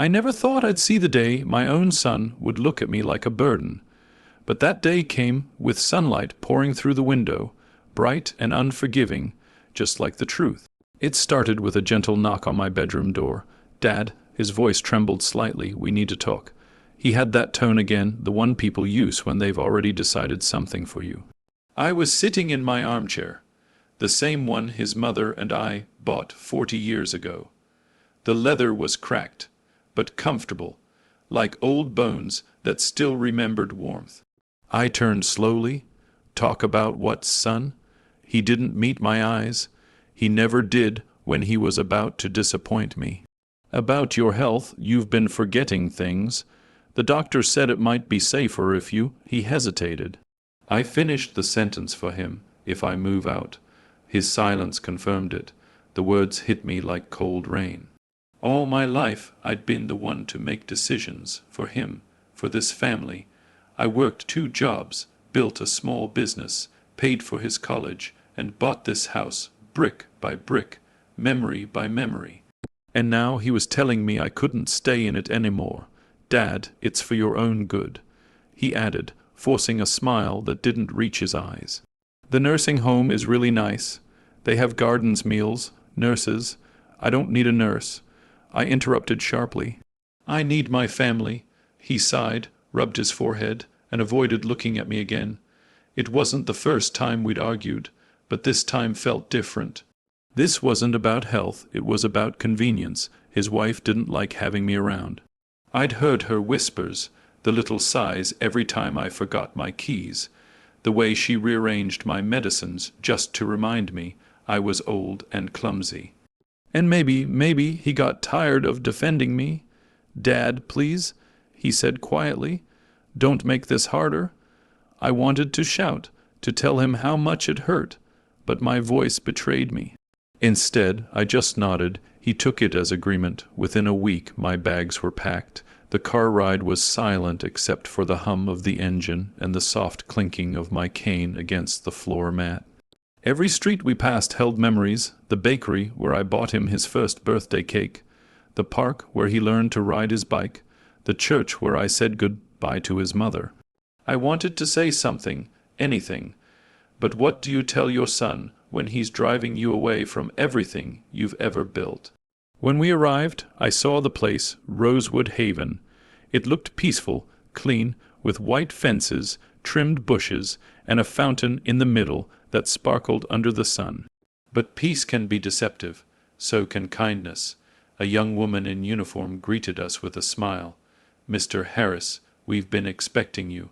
I never thought I'd see the day my own son would look at me like a burden. But that day came with sunlight pouring through the window, bright and unforgiving, just like the truth. It started with a gentle knock on my bedroom door. "Dad," his voice trembled slightly, "we need to talk." He had that tone again, the one people use when they've already decided something for you. I was sitting in my armchair, the same one his mother and I bought 40 years ago. The leather was cracked, but comfortable, like old bones that still remembered warmth. I turned slowly. Talk about what, son? He didn't meet my eyes. He never did when he was about to disappoint me. "About your health, you've been forgetting things. The doctor said it might be safer if you—" He hesitated. I finished the sentence for him. "If I move out." His silence confirmed it. The words hit me like cold rain. All my life I'd been the one to make decisions for him, for this family. I worked 2 jobs, built a small business, paid for his college, and bought this house, brick by brick, memory by memory. And now he was telling me I couldn't stay in it anymore. "Dad, it's for your own good," he added, forcing a smile that didn't reach his eyes. "The nursing home is really nice. They have gardens, meals, nurses. I don't need a nurse." I interrupted sharply. "I need my family." He sighed, rubbed his forehead, and avoided looking at me again. It wasn't the first time we'd argued, but this time felt different. This wasn't about health, it was about convenience. His wife didn't like having me around. I'd heard her whispers, the little sighs every time I forgot my keys, the way she rearranged my medicines just to remind me I was old and clumsy. And maybe he got tired of defending me. "Dad, please," he said quietly, "don't make this harder." I wanted to shout, to tell him how much it hurt, but my voice betrayed me. Instead, I just nodded. He took it as agreement. Within a week, my bags were packed. The car ride was silent except for the hum of the engine and the soft clinking of my cane against the floor mat. Every street we passed held memories: the bakery where I bought him his first birthday cake, the park where he learned to ride his bike, the church where I said goodbye to his mother. I wanted to say something, anything, but what do you tell your son when he's driving you away from everything you've ever built? When we arrived, I saw the place, Rosewood Haven. It looked peaceful, clean, with white fences, trimmed bushes, and a fountain in the middle that sparkled under the sun. But peace can be deceptive, so can kindness. A young woman in uniform greeted us with a smile. "Mr. Harris, we've been expecting you."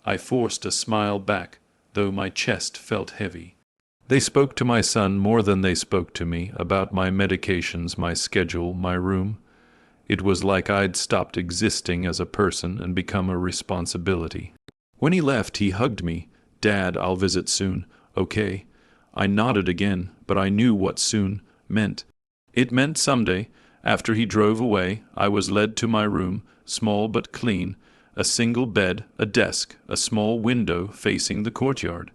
I forced a smile back, though my chest felt heavy. They spoke to my son more than they spoke to me, about my medications, my schedule, my room. It was like I'd stopped existing as a person and become a responsibility. When he left, he hugged me. "Dad, I'll visit soon." "Okay." I nodded again, but I knew what soon meant. It meant someday. After he drove away, I was led to my room, small but clean, a single bed, a desk, a small window facing the courtyard.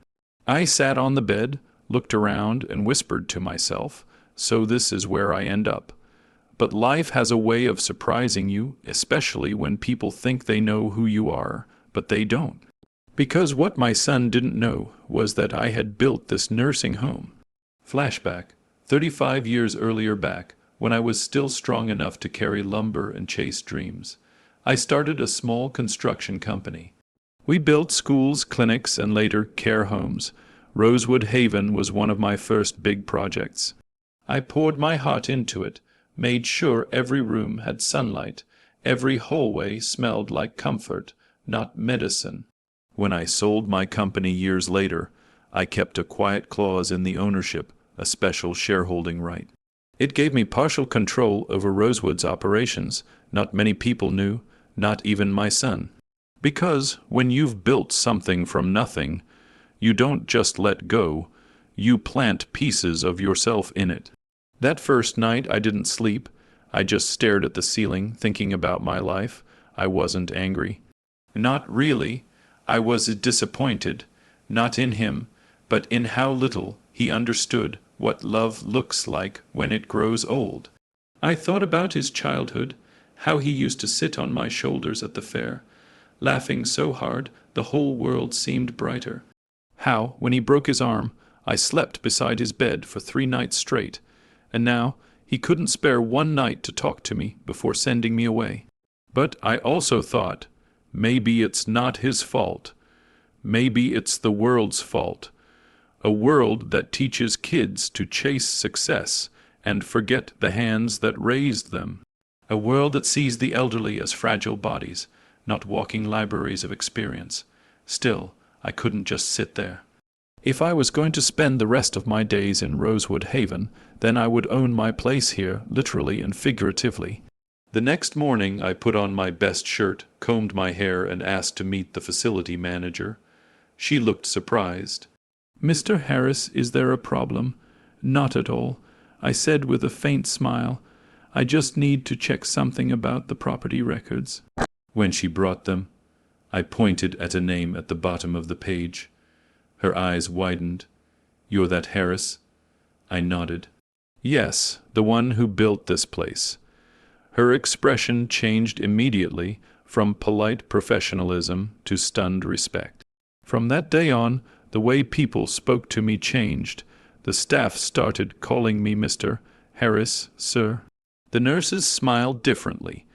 I sat on the bed, looked around, and whispered to myself, "So this is where I end up." But life has a way of surprising you, especially when people think they know who you are, but they don't. Because what my son didn't know was that I had built this nursing home. Flashback, 35 years earlier back, when I was still strong enough to carry lumber and chase dreams. I started a small construction company. We built schools, clinics, and later care homes. Rosewood Haven was one of my first big projects. I poured my heart into it, made sure every room had sunlight, every hallway smelled like comfort, not medicine. When I sold my company years later, I kept a quiet clause in the ownership, a special shareholding right. It gave me partial control over Rosewood's operations. Not many people knew, not even my son. Because when you've built something from nothing, you don't just let go, you plant pieces of yourself in it. That first night I didn't sleep. I just stared at the ceiling, thinking about my life. I wasn't angry. Not really. I was disappointed, not in him, but in how little he understood what love looks like when it grows old. I thought about his childhood, How he used to sit on my shoulders at the fair, laughing so hard the whole world seemed brighter. How, when he broke his arm, I slept beside his bed for 3 nights straight, and now he couldn't spare one night to talk to me before sending me away. But I also thought, maybe it's not his fault. Maybe it's the world's fault. A world that teaches kids to chase success and forget the hands that raised them. A world that sees the elderly as fragile bodies, not walking libraries of experience. Still, I couldn't just sit there. If I was going to spend the rest of my days in Rosewood Haven, then I would own my place here, literally and figuratively. The next morning I put on my best shirt, combed my hair, and asked to meet the facility manager. She looked surprised. "Mr. Harris, is there a problem?" "Not at all," I said with a faint smile. "I just need to check something about the property records." When she brought them, I pointed at a name at the bottom of the page. Her eyes widened. "You're that Harris?" I nodded. "Yes, the one who built this place." Her expression changed immediately from polite professionalism to stunned respect. From that day on, the way people spoke to me changed. The staff started calling me Mr. Harris, sir. The nurses smiled differently,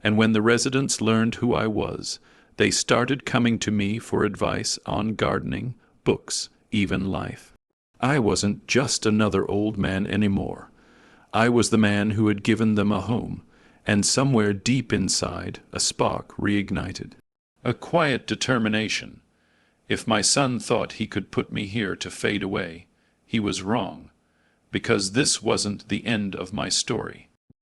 and when the residents learned who I was, they started coming to me for advice on gardening, books, even life. I wasn't just another old man anymore. I was the man who had given them a home, and somewhere deep inside a spark reignited. A quiet determination. If my son thought he could put me here to fade away, he was wrong, because this wasn't the end of my story.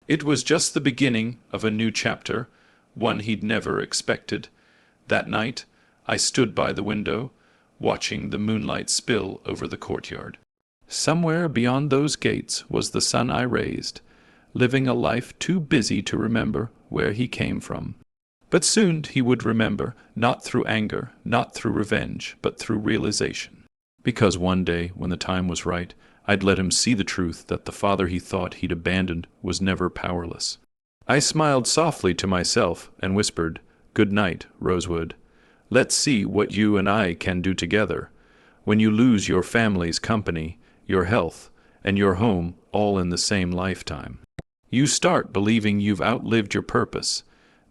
It was just the beginning of a new chapter, one he'd never expected. That night, I stood by the window, watching the moonlight spill over the courtyard. Somewhere beyond those gates was the son I raised, living a life too busy to remember where he came from. But soon he would remember, not through anger, not through revenge, but through realization. Because one day, when the time was right, I'd let him see the truth that the father he thought he'd abandoned was never powerless. I smiled softly to myself and whispered, "Good night, Rosewood. Let's see what you and I can do together. When you lose your family's company, your health, and your home all in the same lifetime, you start believing you've outlived your purpose."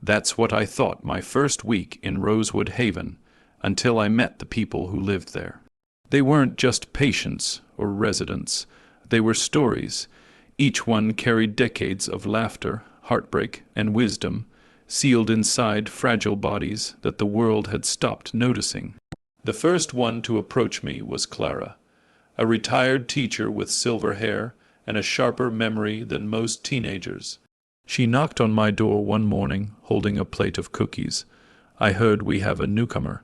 That's what I thought my first week in Rosewood Haven, until I met the people who lived there. They weren't just patients or residents. They were stories. Each one carried decades of laughter, heartbreak, and wisdom, sealed inside fragile bodies that the world had stopped noticing. The first one to approach me was Clara, a retired teacher with silver hair and a sharper memory than most teenagers. She knocked on my door one morning, holding a plate of cookies. "I heard we have a newcomer,"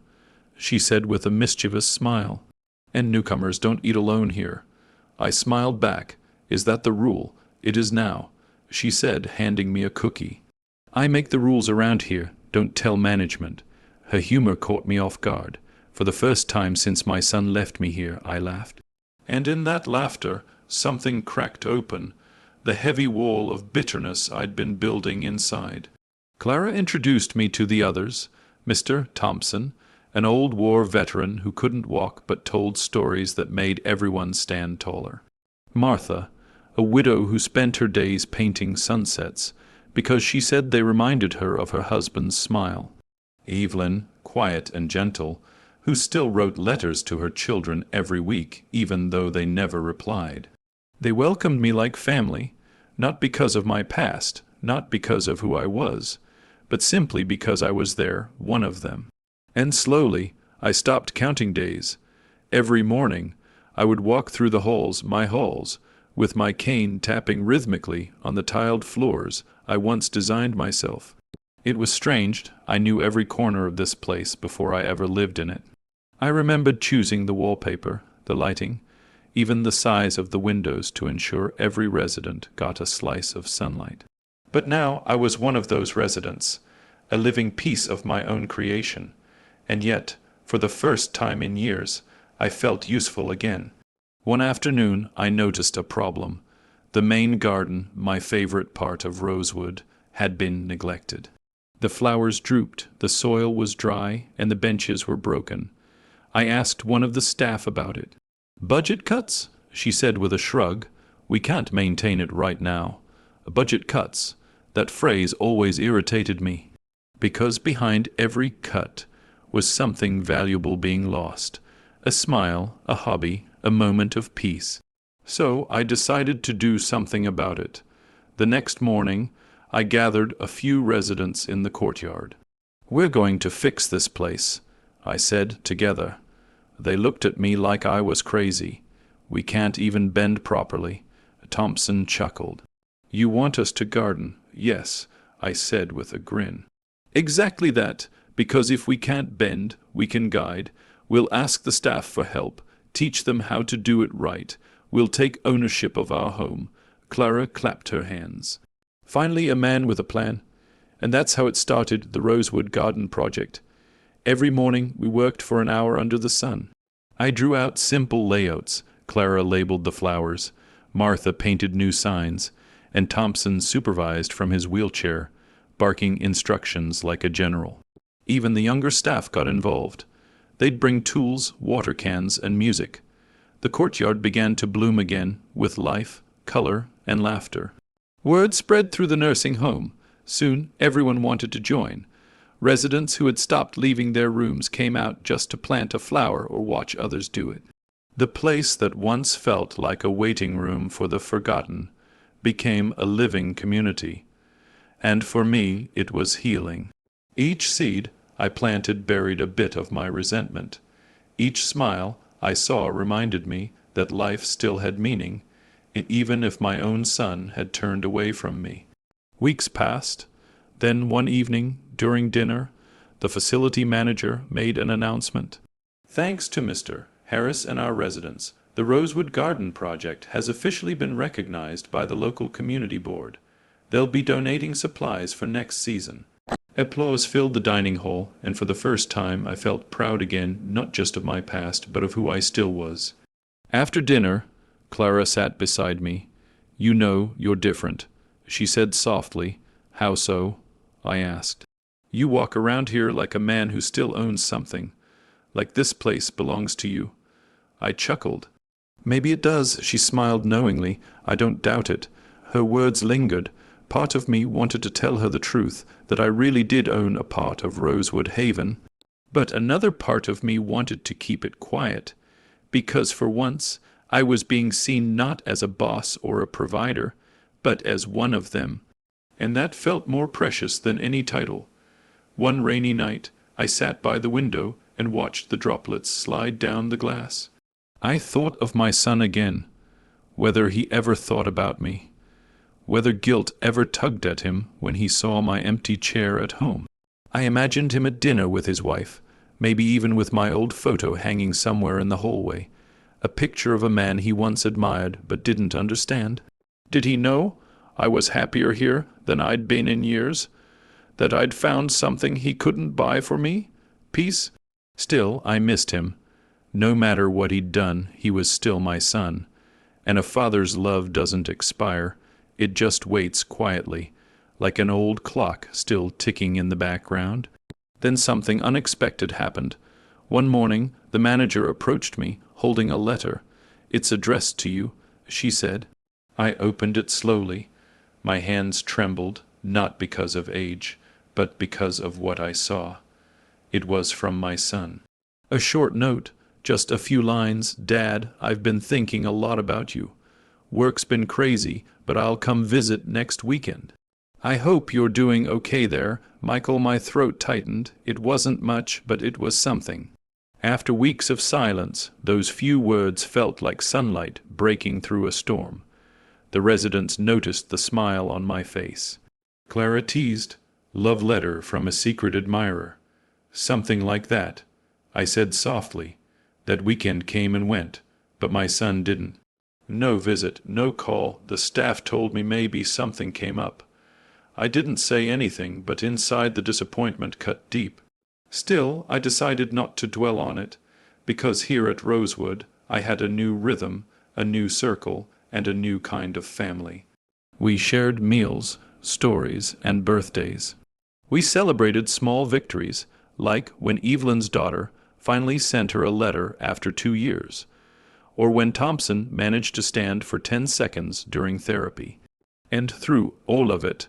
she said with a mischievous smile. "And newcomers don't eat alone here." I smiled back. "Is that the rule?" "It is now," she said, handing me a cookie. "I make the rules around here. Don't tell management." Her humor caught me off guard. For the first time since my son left me here, I laughed. And in that laughter, something cracked open, the heavy wall of bitterness I'd been building inside. Clara introduced me to the others, Mr. Thompson, an old war veteran who couldn't walk but told stories that made everyone stand taller. Martha, a widow who spent her days painting sunsets, because she said they reminded her of her husband's smile. Evelyn, quiet and gentle, who still wrote letters to her children every week, even though they never replied. They welcomed me like family, not because of my past, not because of who I was, but simply because I was there, one of them. And slowly, I stopped counting days. Every morning, I would walk through the halls, my halls, with my cane tapping rhythmically on the tiled floors I once designed myself. It was strange. I knew every corner of this place before I ever lived in it. I remembered choosing the wallpaper, the lighting, even the size of the windows to ensure every resident got a slice of sunlight. But now I was one of those residents, a living piece of my own creation, and yet, for the first time in years, I felt useful again. One afternoon I noticed a problem. The main garden, my favorite part of Rosewood, had been neglected. The flowers drooped, the soil was dry, and the benches were broken. I asked one of the staff about it. "Budget cuts?" she said with a shrug. "We can't maintain it right now." Budget cuts. That phrase always irritated me, because behind every cut was something valuable being lost. A smile, a hobby, a moment of peace. So I decided to do something about it. The next morning, I gathered a few residents in the courtyard. "We're going to fix this place," I said, together. They looked at me like I was crazy. "We can't even bend properly." Thompson chuckled. "You want us to garden?" "Yes," I said with a grin. "Exactly that, because if we can't bend, we can guide. We'll ask the staff for help, teach them how to do it right. We'll take ownership of our home." Clara clapped her hands. Finally, a man with a plan. And that's how it started, the Rosewood Garden Project. Every morning, we worked for an hour under the sun. I drew out simple layouts. Clara labeled the flowers. Martha painted new signs. And Thompson supervised from his wheelchair, barking instructions like a general. Even the younger staff got involved. They'd bring tools, water cans, and music. The courtyard began to bloom again, with life, color, and laughter. Word spread through the nursing home. Soon, everyone wanted to join. Residents who had stopped leaving their rooms came out just to plant a flower or watch others do it. The place that once felt like a waiting room for the forgotten became a living community. And for me, it was healing. Each seed I planted buried a bit of my resentment. Each smile I saw reminded me that life still had meaning, even if my own son had turned away from me. Weeks passed. Then one evening, during dinner, the facility manager made an announcement. "Thanks to Mr. Harris and our residents, the Rosewood Garden Project has officially been recognized by the local community board. They'll be donating supplies for next season." Applause filled the dining hall, and for the first time I felt proud again, not just of my past, but of who I still was. After dinner, Clara sat beside me. "You know, you're different," she said softly. "How so?" I asked. "You walk around here like a man who still owns something, like this place belongs to you." I chuckled. "Maybe it does," she smiled knowingly. "I don't doubt it." Her words lingered. Part of me wanted to tell her the truth, that I really did own a part of Rosewood Haven. But another part of me wanted to keep it quiet, because for once I was being seen not as a boss or a provider, but as one of them. And that felt more precious than any title. One rainy night, I sat by the window and watched the droplets slide down the glass. I thought of my son again, whether he ever thought about me, whether guilt ever tugged at him when he saw my empty chair at home. I imagined him at dinner with his wife, maybe even with my old photo hanging somewhere in the hallway, a picture of a man he once admired but didn't understand. Did he know I was happier here than I'd been in years? That I'd found something he couldn't buy for me? Peace? Still, I missed him. No matter what he'd done, he was still my son. And a father's love doesn't expire. It just waits quietly, like an old clock still ticking in the background. Then something unexpected happened. One morning, the manager approached me, holding a letter. "It's addressed to you," she said. I opened it slowly. My hands trembled, not because of age, but because of what I saw. It was from my son. A short note, just a few lines. "Dad, I've been thinking a lot about you. Work's been crazy, but I'll come visit next weekend. I hope you're doing okay there." Michael, my throat tightened. It wasn't much, but it was something. After weeks of silence, those few words felt like sunlight breaking through a storm. The residents noticed the smile on my face. Clara teased, "Love letter from a secret admirer." "Something like that," I said softly. That weekend came and went, but my son didn't. No visit, no call. The staff told me maybe something came up. I didn't say anything, but inside the disappointment cut deep. Still, I decided not to dwell on it, because here at Rosewood I had a new rhythm, a new circle, and a new kind of family. We shared meals, stories, and birthdays. We celebrated small victories, like when Evelyn's daughter finally sent her a letter after 2 years, or when Thompson managed to stand for 10 seconds during therapy. And through all of it,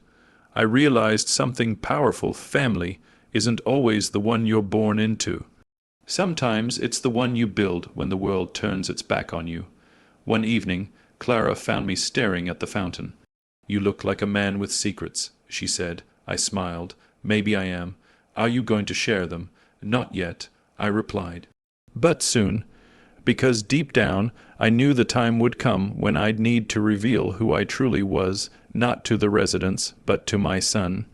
I realized something powerful. Family isn't always the one you're born into. Sometimes it's the one you build when the world turns its back on you. One evening, Clara found me staring at the fountain. "You look like a man with secrets," she said. I smiled. "Maybe I am. Are you going to share them?" "Not yet," I replied. "But soon, because deep down I knew the time would come when I'd need to reveal who I truly was, not to the residents, but to my son.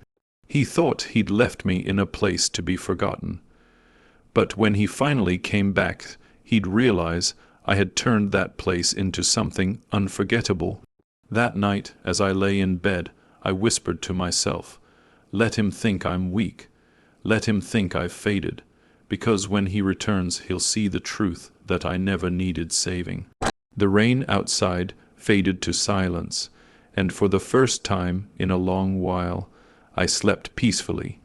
He thought he'd left me in a place to be forgotten. But when he finally came back, he'd realize I had turned that place into something unforgettable. That night, as I lay in bed, I whispered to myself, "Let him think I'm weak. Let him think I've faded. Because when he returns, he'll see the truth that I never needed saving." The rain outside faded to silence, and for the first time in a long while, I slept peacefully.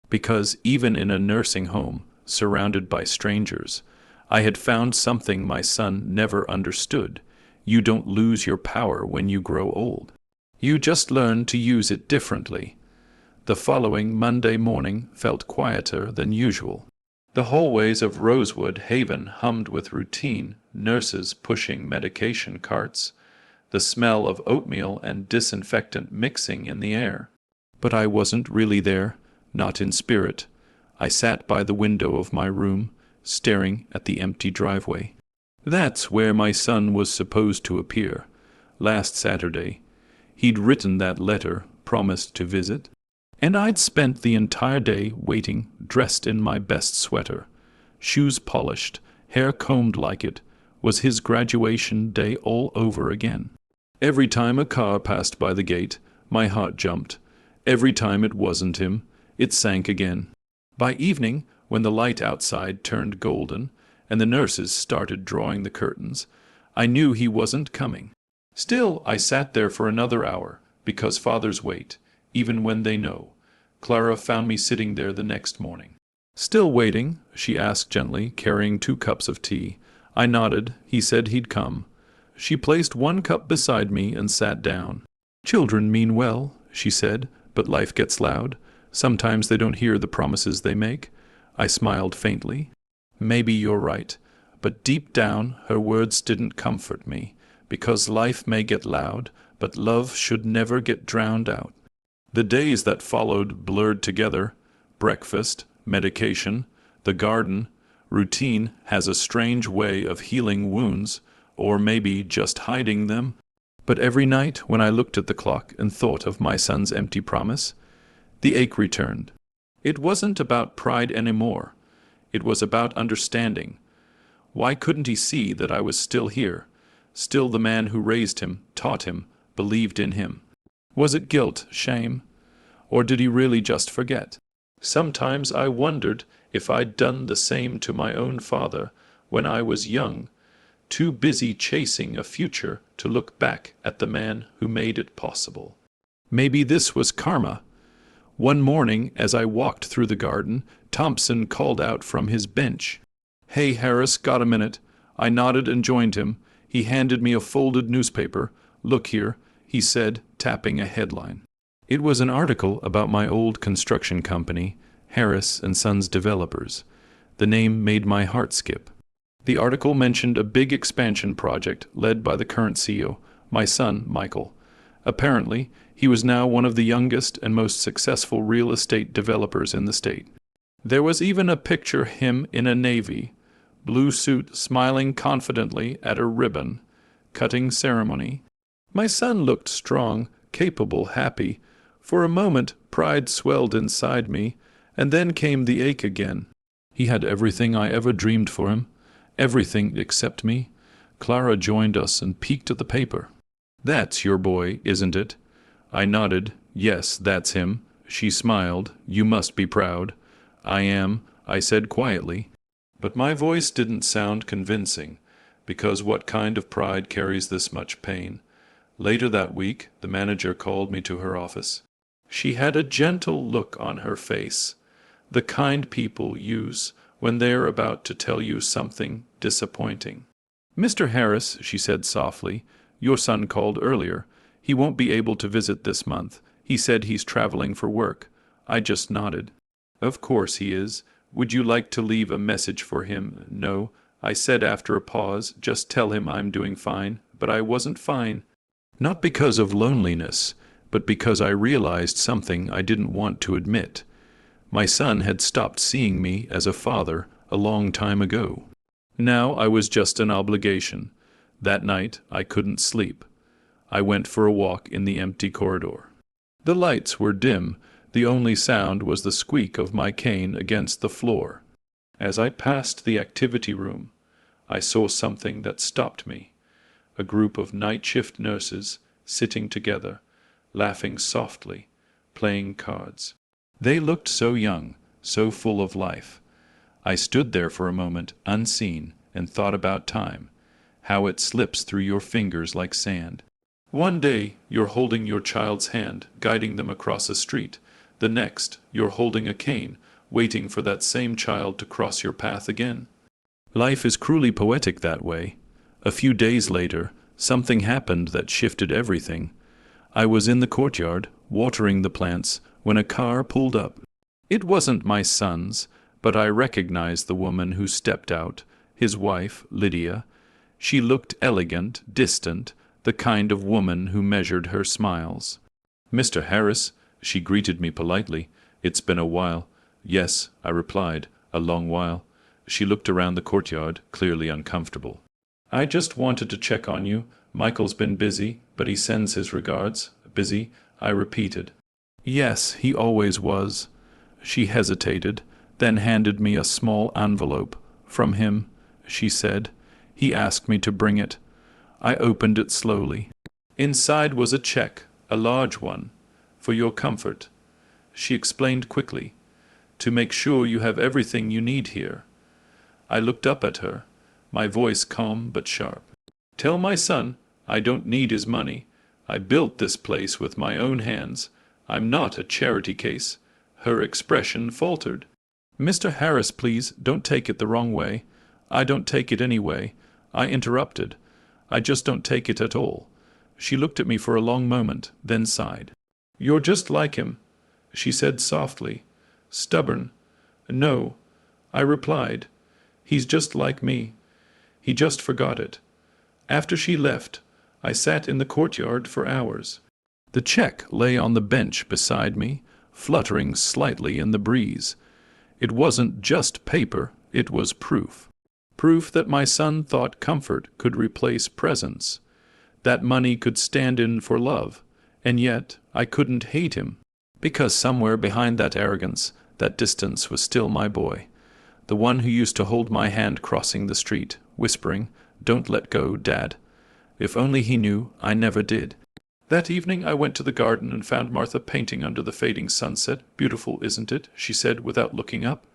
Because even in a nursing home, surrounded by strangers, I had found something my son never understood. You don't lose your power when you grow old. You just learn to use it differently. The following Monday morning felt quieter than usual. The hallways of Rosewood Haven hummed with routine, nurses pushing medication carts, the smell of oatmeal and disinfectant mixing in the air. But I wasn't really there, not in spirit. I sat by the window of my room, staring at the empty driveway. That's where my son was supposed to appear. Last Saturday, he'd written that letter, promised to visit, and I'd spent the entire day waiting, dressed in my best sweater, shoes polished, hair combed like it was his graduation day all over again. Every time a car passed by the gate, my heart jumped. Every time it wasn't him, it sank again. By evening, when the light outside turned golden and the nurses started drawing the curtains, I knew he wasn't coming. Still, I sat there for another hour, because fathers wait, even when they know. Clara found me sitting there the next morning. "Still waiting?" she asked gently, carrying 2 cups of tea. I nodded. He said he'd come. She placed 1 cup beside me and sat down. "Children mean well," she said, "but life gets loud. Sometimes they don't hear the promises they make." I smiled faintly. "Maybe you're right." But deep down, her words didn't comfort me, because life may get loud, but love should never get drowned out. The days that followed blurred together. Breakfast, medication, the garden. Routine has a strange way of healing wounds, or maybe just hiding them. But every night when I looked at the clock and thought of my son's empty promise, the ache returned. It wasn't about pride anymore. It was about understanding. Why couldn't he see that I was still here, still the man who raised him, taught him, believed in him? Was it guilt, shame, or did he really just forget? Sometimes I wondered if I'd done the same to my own father when I was young, too busy chasing a future to look back at the man who made it possible. Maybe this was karma. One morning, as I walked through the garden, Thompson called out from his bench. "Hey, Harris, got a minute?" I nodded and joined him. He handed me a folded newspaper. "Look here," he said, tapping a headline. It was an article about my old construction company, Harris and Sons Developers. The name made my heart skip. The article mentioned a big expansion project led by the current CEO, my son, Michael. Apparently, he was now one of the youngest and most successful real estate developers in the state. There was even a picture of him in a navy blue suit, smiling confidently at a ribbon-cutting ceremony. My son looked strong, capable, happy. For a moment, pride swelled inside me, and then came the ache again. He had everything I ever dreamed for him, everything except me. Clara joined us and peeked at the paper. "That's your boy, isn't it?" I nodded. "Yes, that's him." She smiled. "You must be proud." "I am," I said quietly. But my voice didn't sound convincing, because what kind of pride carries this much pain? Later that week, the manager called me to her office. She had a gentle look on her face, the kind people use when they're about to tell you something disappointing. "Mr. Harris," she said softly, "your son called earlier. He won't be able to visit this month. He said he's traveling for work." I just nodded. "Of course he is. Would you like to leave a message for him?" "No," I said after a pause. "Just tell him I'm doing fine." But I wasn't fine. Not because of loneliness, but because I realized something I didn't want to admit. My son had stopped seeing me as a father a long time ago. Now I was just an obligation. That night I couldn't sleep. I went for a walk in the empty corridor. The lights were dim. The only sound was the squeak of my cane against the floor. As I passed the activity room, I saw something that stopped me. A group of night shift nurses sitting together, laughing softly, playing cards. They looked so young, so full of life. I stood there for a moment, unseen, and thought about time, how it slips through your fingers like sand. One day you're holding your child's hand, guiding them across a street. The next, you're holding a cane, waiting for that same child to cross your path again. Life is cruelly poetic that way. A few days later, something happened that shifted everything. I was in the courtyard, watering the plants, when a car pulled up. It wasn't my son's, but I recognized the woman who stepped out, his wife, Lydia. She looked elegant, distant, the kind of woman who measured her smiles. "Mr. Harris," she greeted me politely. "It's been a while." "Yes," I replied, "a long while." She looked around the courtyard, clearly uncomfortable. "I just wanted to check on you. Michael's been busy, but he sends his regards." "Busy?" I repeated. "Yes, he always was." She hesitated, then handed me a small envelope. "From him," she said. "He asked me to bring it." I opened it slowly. Inside was a check, a large one. "For your comfort," she explained quickly. "To make sure you have everything you need here." I looked up at her, my voice calm but sharp. "Tell my son I don't need his money. I built this place with my own hands. I'm not a charity case." Her expression faltered. "Mr. Harris, please, don't take it the wrong way." "I don't take it any way," I interrupted. "I just don't take it at all." She looked at me for a long moment, then sighed. "You're just like him," she said softly. "Stubborn." "No," I replied. "He's just like me. He just forgot it." After she left, I sat in the courtyard for hours. The check lay on the bench beside me, fluttering slightly in the breeze. It wasn't just paper, it was proof. Proof that my son thought comfort could replace presence, that money could stand in for love, and yet I couldn't hate him, because somewhere behind that arrogance, that distance was still my boy, the one who used to hold my hand crossing the street, whispering, "Don't let go, Dad." If only he knew, I never did. That evening I went to the garden and found Martha painting under the fading sunset. "Beautiful, isn't it?" she said without looking up.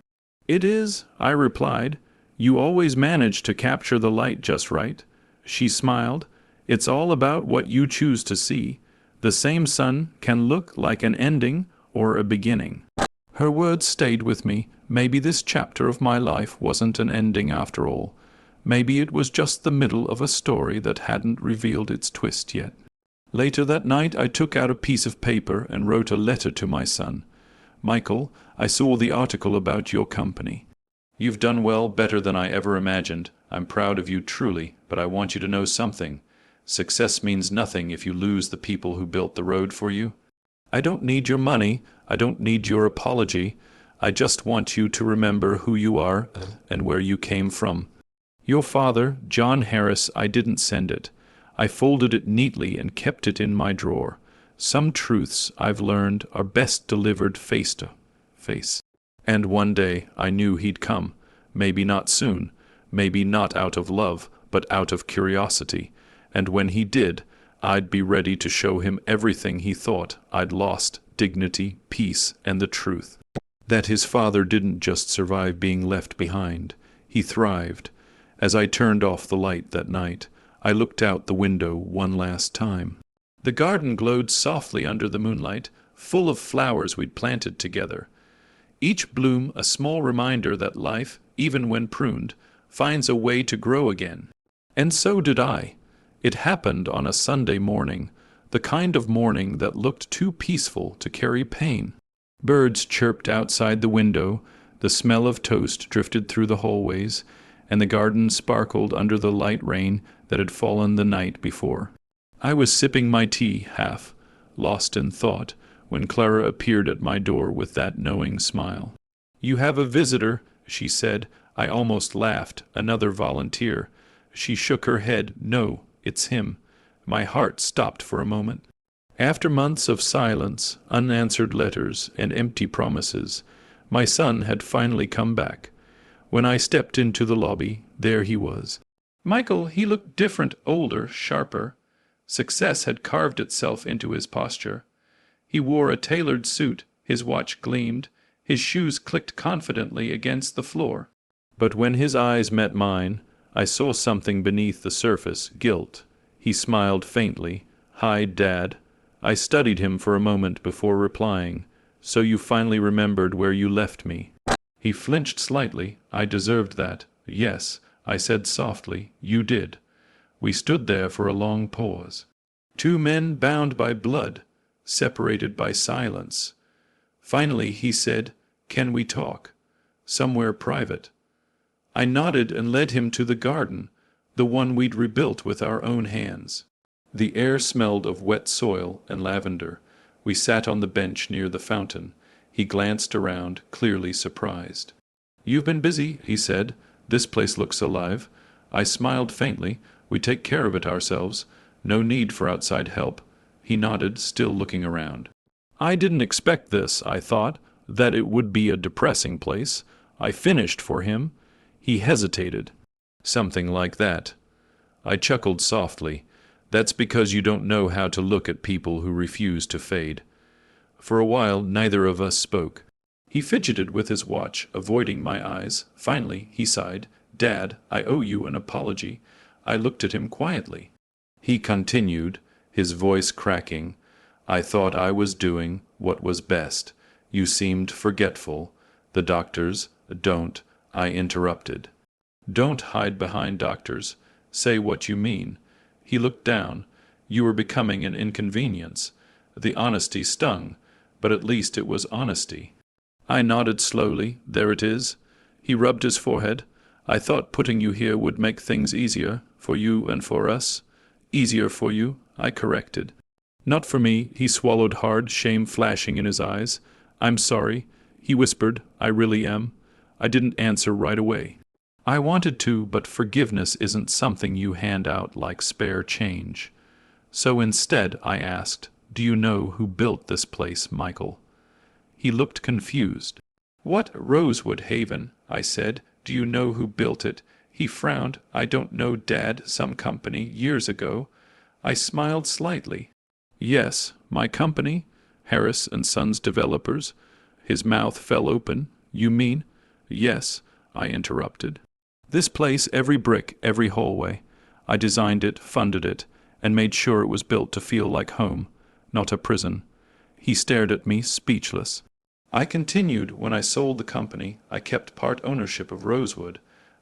"It is," I replied. "You always manage to capture the light just right." She smiled. "It's all about what you choose to see. The same sun can look like an ending or a beginning." Her words stayed with me. Maybe this chapter of my life wasn't an ending after all. Maybe it was just the middle of a story that hadn't revealed its twist yet. Later that night I took out a piece of paper and wrote a letter to my son. "Michael, I saw the article about your company. You've done well, better than I ever imagined. I'm proud of you truly, but I want you to know something. Success means nothing if you lose the people who built the road for you. I don't need your money. I don't need your apology. I just want you to remember who you are and where you came from. Your father, John Harris, I didn't send it. I folded it neatly and kept it in my drawer. Some truths I've learned are best delivered face to face. And one day I knew he'd come. Maybe not soon. Maybe not out of love, but out of curiosity. And when he did, I'd be ready to show him everything he thought I'd lost: dignity, peace, and the truth. That his father didn't just survive being left behind. He thrived. As I turned off the light that night, I looked out the window one last time. The garden glowed softly under the moonlight, full of flowers we'd planted together. Each bloom a small reminder that life, even when pruned, finds a way to grow again. And so did I. It happened on a Sunday morning, the kind of morning that looked too peaceful to carry pain. Birds chirped outside the window, the smell of toast drifted through the hallways, and the garden sparkled under the light rain that had fallen the night before. I was sipping my tea, half lost in thought, when Clara appeared at my door with that knowing smile. "You have a visitor," she said. I almost laughed. Another volunteer. She shook her head. "No, it's him." My heart stopped for a moment. After months of silence, unanswered letters, and empty promises, my son had finally come back. When I stepped into the lobby, there he was. Michael, he looked different, older, sharper. Success had carved itself into his posture. He wore a tailored suit, his watch gleamed, his shoes clicked confidently against the floor. But when his eyes met mine, I saw something beneath the surface, guilt. He smiled faintly. "Hi, Dad." I studied him for a moment before replying. "So you finally remembered where you left me." He flinched slightly. "I deserved that." "Yes," I said softly, "you did." We stood there for a long pause. Two men bound by blood, separated by silence. Finally he said, "Can we talk? Somewhere private." I nodded and led him to the garden, the one we'd rebuilt with our own hands. The air smelled of wet soil and lavender. We sat on the bench near the fountain. He glanced around, clearly surprised. "You've been busy," he said. "This place looks alive." I smiled faintly. "We take care of it ourselves. No need for outside help." He nodded, still looking around. I didn't expect this, I thought, that it would be a depressing place. I finished for him. He hesitated. "Something like that." I chuckled softly. "That's because you don't know how to look at people who refuse to fade." For a while neither of us spoke. He fidgeted with his watch, avoiding my eyes. Finally he sighed. "Dad, I owe you an apology." I looked at him quietly. He continued, his voice cracking. "I thought I was doing what was best. You seemed forgetful. The doctors don't." I interrupted. "Don't hide behind doctors. Say what you mean." He looked down. "You were becoming an inconvenience." The honesty stung, but at least it was honesty. I nodded slowly. "There it is." He rubbed his forehead. "I thought putting you here would make things easier, for you and for us." "Easier for you," I corrected. "Not for me." He swallowed hard, shame flashing in his eyes. "I'm sorry," he whispered. "I really am." I didn't answer right away. I wanted to, but forgiveness isn't something you hand out like spare change. So instead I asked, "Do you know who built this place, Michael?" He looked confused. "What? Rosewood Haven," I said. "Do you know who built it?" He frowned. "I don't know, Dad. Some company, years ago." I smiled slightly. "Yes, my company? Harris and Sons Developers?" His mouth fell open. "You mean?" "Yes," I interrupted. "This place, every brick, every hallway. I designed it, funded it, and made sure it was built to feel like home, not a prison." He stared at me, speechless. I continued, "When I sold the company, I kept part ownership of Rosewood.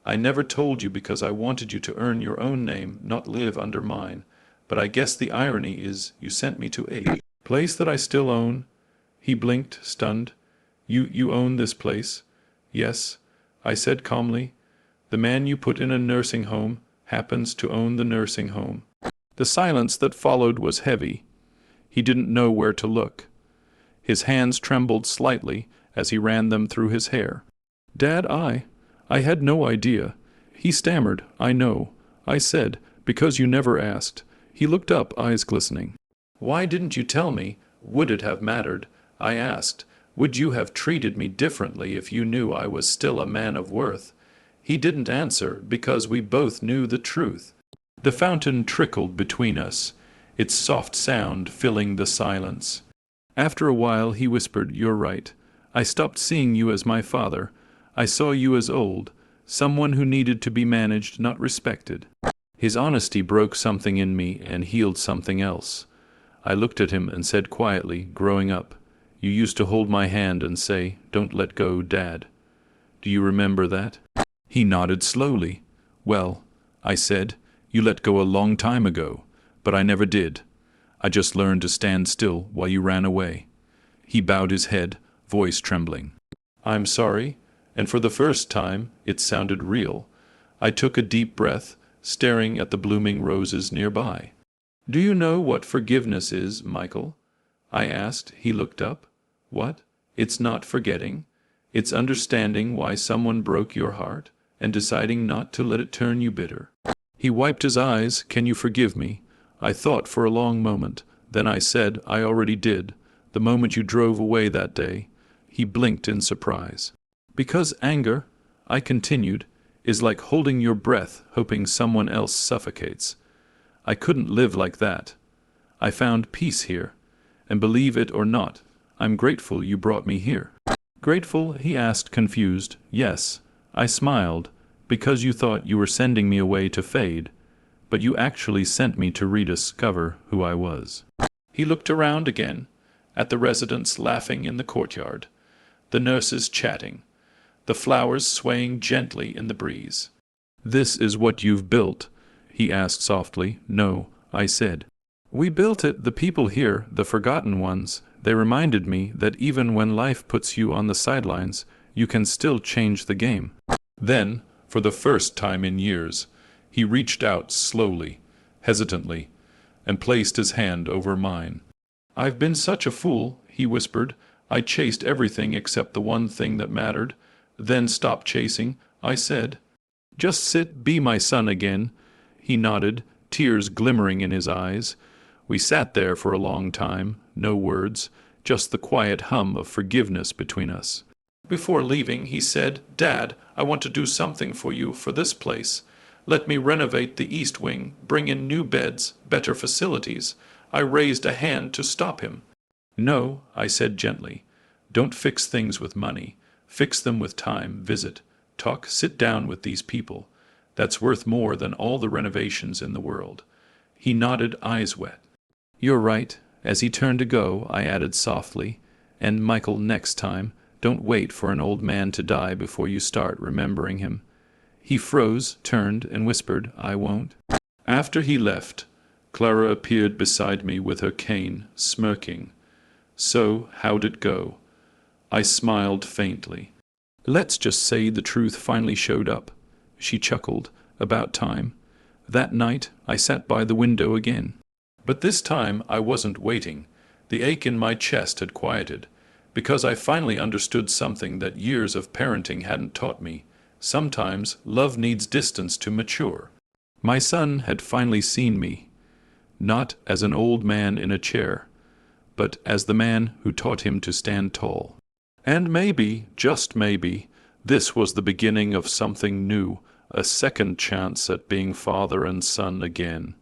I never told you because I wanted you to earn your own name, not live under mine. But I guess the irony is you sent me to a place that I still own." He blinked, stunned. You own this place?" "Yes," I said calmly. "The man you put in a nursing home happens to own the nursing home." The silence that followed was heavy. He didn't know where to look. His hands trembled slightly as he ran them through his hair. "Dad, I had no idea." He stammered. "I know." I said, "Because you never asked." He looked up, eyes glistening. "Why didn't you tell me? Would it have mattered?" I asked. "Would you have treated me differently if you knew I was still a man of worth?" He didn't answer because we both knew the truth. The fountain trickled between us, its soft sound filling the silence. After a while he whispered, "You're right. I stopped seeing you as my father. I saw you as old, someone who needed to be managed, not respected." His honesty broke something in me and healed something else. I looked at him and said quietly, "Growing up, You used to hold my hand and say, "Don't let go, Dad." Do you remember that? He nodded slowly. Well, I said, you let go a long time ago, but I never did. I just learned to stand still while you ran away. He bowed his head, voice trembling. I'm sorry, and for the first time it sounded real. I took a deep breath, staring at the blooming roses nearby. Do you know what forgiveness is, Michael? I asked. He looked up. What? It's not forgetting. It's understanding why someone broke your heart and deciding not to let it turn you bitter. He wiped his eyes. Can you forgive me? I thought for a long moment. Then I said I already did, the moment you drove away that day. He blinked in surprise. Because anger, I continued, is like holding your breath, hoping someone else suffocates. I couldn't live like that. I found peace here, and believe it or not, I'm grateful you brought me here. Grateful? He asked, confused. Yes, I smiled, because you thought you were sending me away to fade, but you actually sent me to rediscover who I was. He looked around again, at the residents laughing in the courtyard, the nurses chatting, the flowers swaying gently in the breeze. This is what you've built? He asked softly. No, I said. We built it, the people here, the forgotten ones. They reminded me that even when life puts you on the sidelines, you can still change the game. Then, for the first time in years, he reached out slowly, hesitantly, and placed his hand over mine. I've been such a fool, he whispered. I chased everything except the one thing that mattered. Then stop chasing, I said. Just sit, be my son again. He nodded, tears glimmering in his eyes. We sat there for a long time, no words, just the quiet hum of forgiveness between us. Before leaving, he said, Dad, I want to do something for you for this place. Let me renovate the east wing, bring in new beds, better facilities. I raised a hand to stop him. No, I said gently. Don't fix things with money. Fix them with time, visit, talk, sit down with these people. That's worth more than all the renovations in the world. He nodded, eyes wet. You're right. As he turned to go, I added softly, and Michael, next time, don't wait for an old man to die before you start remembering him. He froze, turned, and whispered, I won't. After he left, Clara appeared beside me with her cane, smirking. So, how'd it go? I smiled faintly. Let's just say the truth finally showed up. She chuckled. About time. That night, I sat by the window again. But this time I wasn't waiting. The ache in my chest had quieted, because I finally understood something that years of parenting hadn't taught me. Sometimes love needs distance to mature. My son had finally seen me, not as an old man in a chair, but as the man who taught him to stand tall. And maybe, just maybe, this was the beginning of something new, a second chance at being father and son again.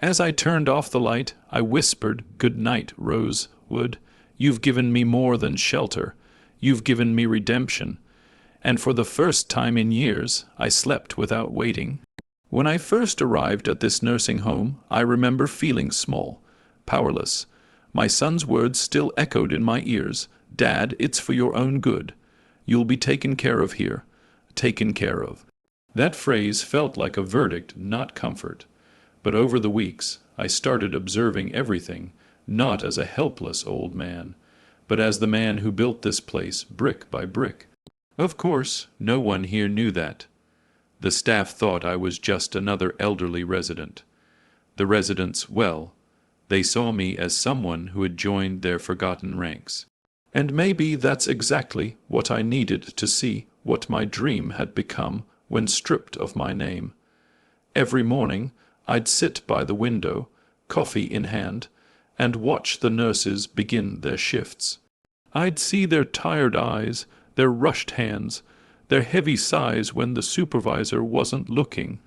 As I turned off the light, I whispered, Good night, Rosewood. You've given me more than shelter. You've given me redemption. And for the first time in years, I slept without waiting. When I first arrived at this nursing home, I remember feeling small, powerless. My son's words still echoed in my ears. Dad, it's for your own good. You'll be taken care of here. Taken care of. That phrase felt like a verdict, not comfort. But over the weeks, I started observing everything, not as a helpless old man, but as the man who built this place brick by brick. Of course, no one here knew that. The staff thought I was just another elderly resident. The residents, well, they saw me as someone who had joined their forgotten ranks. And maybe that's exactly what I needed to see what my dream had become when stripped of my name. Every morning, I'd sit by the window, coffee in hand, and watch the nurses begin their shifts. I'd see their tired eyes, their rushed hands, their heavy sighs when the supervisor wasn't looking.